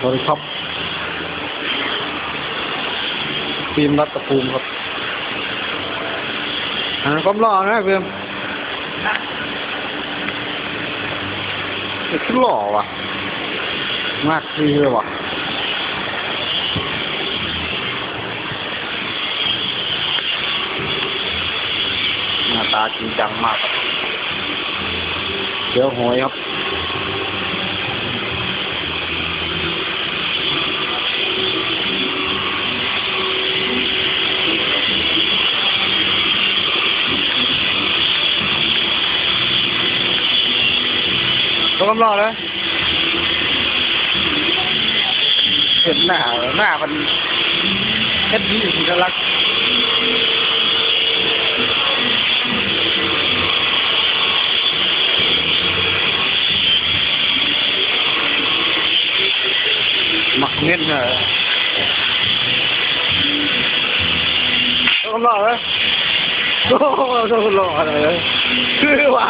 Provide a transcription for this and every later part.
สวัสดีครับฟิล์มรัตภูมิครับความหล่อนะฟิล์มคือหล่อว่ะมากดีเลยว่ะหน้าตาจริงจังมากครับเดี๋ยวหอยครับตัวกำลังเลยเห็นหน้ามันเฮ็ดดีสิจะรักมักเน้นเลยตัวกำลังเลยตัวกำลังเลยคือว่า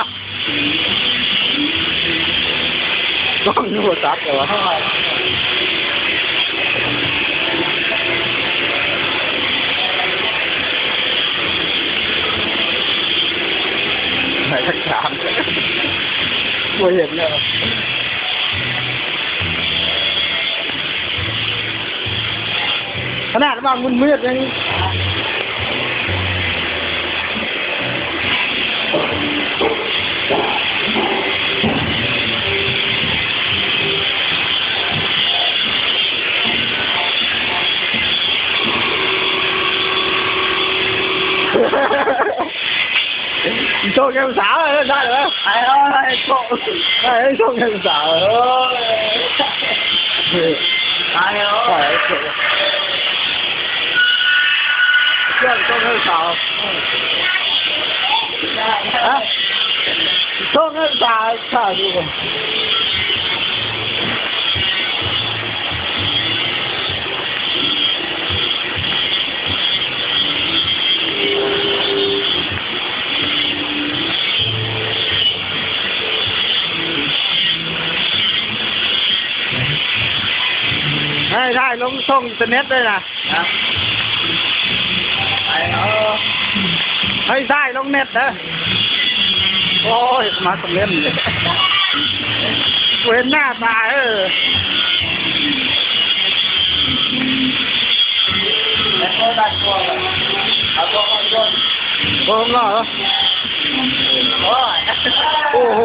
ต้องดูจับเลยวะไหนสักถามไม่เห็นเลยขนาดบางมืดยังโชคแก้มสาวเลยได้เหรอไอ้โชคโชคแก้มสาวไอ้โชคเชื่อโชคแก้มสาวโชคแก้มสาวข้าดูได้ลงช่องอินเทอร์เน็ตด้วยนะให้ได้ลงเน็ตนะโอ้ยมาตรงเล่นเลยเว้นหน้าตาแล้วก็ได้ตัวเลยเอาตัวก่อนก่อนโอ้โหโอ้โห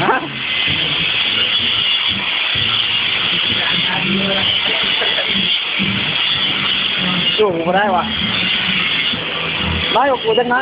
ฮะสู้กูไม่ได้วะไล่ออกกูจังนะ